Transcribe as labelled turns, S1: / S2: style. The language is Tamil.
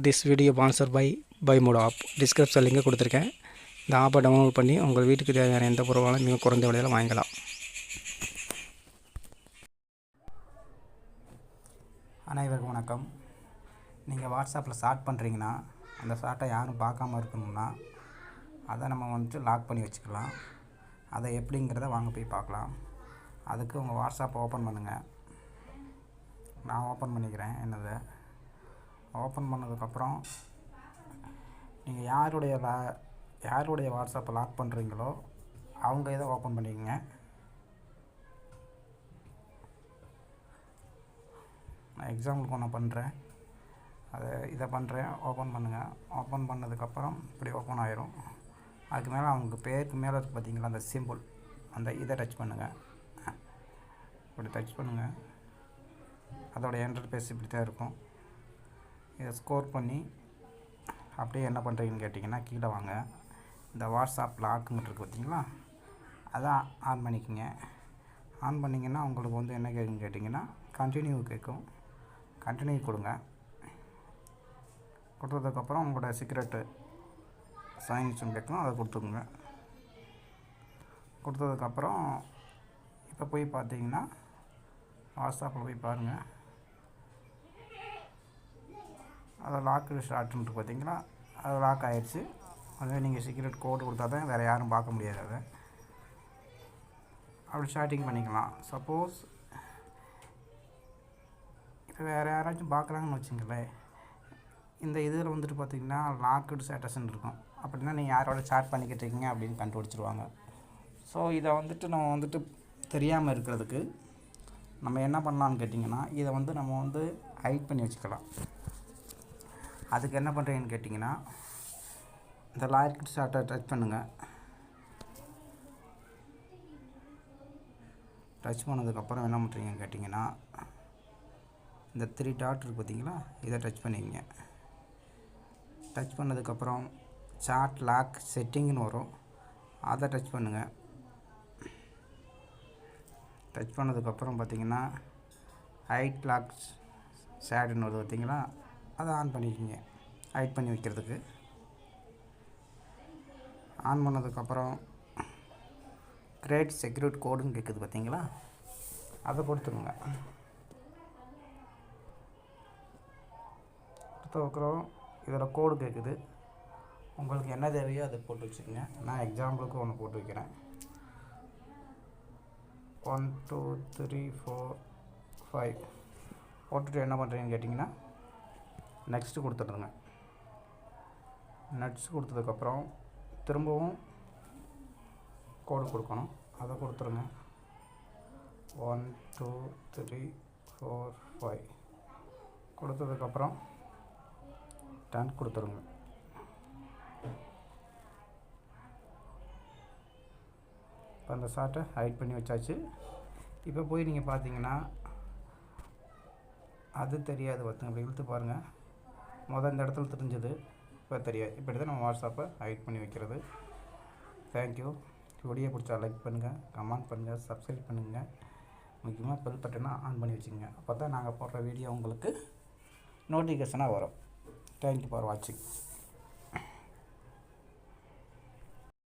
S1: This video sponsor by mod app. Description லிங்கை கொடுத்துருக்கேன். இந்த ஆப்பை டவுன்லோட் பண்ணி உங்கள் வீட்டுக்கு தேவையான எந்த பொருளாலும் மிக குறைந்த விலையில் வாங்கிக்கலாம். அனைவருக்கும் வணக்கம். நீங்கள் வாட்ஸ்அப்பில் ஷார்ட் பண்ணுறீங்கன்னா அந்த ஷார்ட்டை யாரும் பார்க்காம இருக்கணும்னா அதை நம்ம வந்துட்டு லாக் பண்ணி வச்சுக்கலாம். அதை எப்படிங்கிறத வாங்க போய் பார்க்கலாம். அதுக்கு உங்கள் வாட்ஸ்அப்பை ஓப்பன் பண்ணுங்கள். நான் ஓப்பன் பண்ணிக்கிறேன். என்னதை ஓப்பன் பண்ணதுக்கப்புறம் நீங்கள் யாருடைய வாட்ஸ்அப்பை லாக் பண்ணுறீங்களோ அவங்க இதை ஓப்பன் பண்ணிக்கோங்க. நான் எக்ஸாம்பிளுக்கு ஒன்று பண்ணுறேன். இதை பண்ணுறேன். ஓப்பன் பண்ணுங்கள். ஓப்பன் பண்ணதுக்கப்புறம் இப்படி ஓப்பன் ஆயிரும். அதுக்கு மேலே அவங்க பேருக்கு மேலே இருக்குது பார்த்தீங்களா, அந்த சிம்பிள், இதை டச் பண்ணுங்கள். இப்படி டச் பண்ணுங்கள். அதோடய இன்டர்ஃபேஸ் இப்படி தான் இருக்கும். இதை ஸ்கோர் பண்ணி அப்படியே என்ன பண்ணுறீங்கன்னு கேட்டிங்கன்னா, கீழே வாங்க. இந்த வாட்ஸ்அப் லாக்குன்னு இருக்குது பார்த்தீங்களா, அதான் ஆன் பண்ணிக்கோங்க. ஆன் பண்ணிங்கன்னா உங்களுக்கு வந்து என்ன கேட்குன்னு கேட்டிங்கன்னா, கண்டினியூ கேட்கும். கண்டினியூ கொடுங்க. கொடுத்ததுக்கப்புறம் உங்களோட சீக்ரெட்டு சைன்ஸும் கேட்கும், அதை கொடுத்துக்குங்க. கொடுத்ததுக்கப்புறம் இப்போ போய் பார்த்தீங்கன்னா வாட்ஸ்அப்பில் போய் பாருங்கள். அதை லாக்கு ஷார்ட்னு இருக்குது பார்த்தீங்களா, அது லாக் ஆகிடுச்சு. அதே நீங்கள் சீக்ரெட் கோடு கொடுத்தா தான் வேறு யாரும் பார்க்க முடியாது. அதை அப்படி ஷார்ட்டிங் பண்ணிக்கலாம். சப்போஸ் இப்போ வேறு யாராச்சும் பார்க்குறாங்கன்னு வச்சுங்களேன், இந்த இதில் வந்துட்டு பார்த்திங்கன்னா லாக்குடு ஸ்டேட்டஸ்ன்னு இருக்கும். அப்படின்னா நீங்கள் யாரோட சாட் பண்ணிக்கிட்டு இருக்கீங்க அப்படின்னு கண்டுபிடிச்சிருவாங்க. ஸோ இதை வந்துட்டு நம்ம வந்துட்டு தெரியாமல் இருக்கிறதுக்கு நம்ம என்ன பண்ணலான்னு கேட்டிங்கன்னா, இதை வந்து நம்ம வந்து ஹைட் பண்ணி வச்சுக்கலாம். அதுக்கு என்ன பண்ணுறீங்கன்னு கேட்டிங்கன்னா, இந்த லாக்குடு ஷார்ட்டை டச் பண்ணுங்கள். டச் பண்ணதுக்கப்புறம் என்ன பண்ணுறீங்கன்னு கேட்டிங்கன்னா, இந்த 3 டாட் இருக்குது பார்த்தீங்களா, இதை டச் பண்ணிக்கங்க. டச் பண்ணதுக்கப்புறம் சாட் லாக் செட்டிங்னு வரும், அதை டச் பண்ணுங்கள். டச் பண்ணதுக்கப்புறம் பார்த்திங்கன்னா ஹைட் லாக் ஷேடுன்னு வருது பார்த்தீங்களா, அதை ஆன் பண்ணிக்கோங்க. ஹைட் பண்ணி வைக்கிறதுக்கு ஆன் பண்ணதுக்கப்புறம் கிரியேட் செக்யூரிட்டி கோடுன்னு கேட்குது பார்த்தீங்களா, அதை கொடுத்துருங்க. கொடுத்ததுக்கப்புறம் இதில் கோடு கேட்குது. உங்களுக்கு என்ன தேவையோ அதை போட்டு வச்சுக்கோங்க. நான் எக்ஸாம்பிளுக்கு ஒன்று போட்டு வைக்கிறேன். 1 2 3 4 5 போட்டுட்டு என்ன பண்ணுறீங்கன்னு கேட்டிங்கன்னா, நெக்ஸ்ட்டு கொடுத்துட்ருங்க. நெக்ஸ்ட் கொடுத்ததுக்கப்புறம் திரும்பவும் கோடு கொடுக்கணும், அதை கொடுத்துருங்க. 1 2 3 4 5 கொடுத்ததுக்கப்புறம் டன் கொடுத்துருங்க. இப்போ அந்த ஷார்ட்டை ஹைட் பண்ணி வச்சாச்சு. இப்போ போய் நீங்கள் பார்த்தீங்கன்னா அது தெரியாது. பார்த்துங்க, அப்படி இழுத்து பாருங்கள். இந்த இடத்துல தெரிஞ்சது, இப்போ தெரியாது. இப்படி தான் நம்ம வாட்ஸ்அப்பை ஹைட் பண்ணி வைக்கிறது. தேங்க்யூ. வீடியோ பிடிச்சா லைக் பண்ணுங்கள், கமெண்ட் பண்ணுங்கள், சப்ஸ்கிரைப் பண்ணுங்கள். முக்கியமாக பெல் பட்டனை ஆன் பண்ணி வச்சுக்கோங்க. அப்போ தான் நாங்கள் போடுற வீடியோ உங்களுக்கு நோட்டிஃபிகேஷனாக வரும். தேங்க்யூ ஃபார் வாட்சிங்.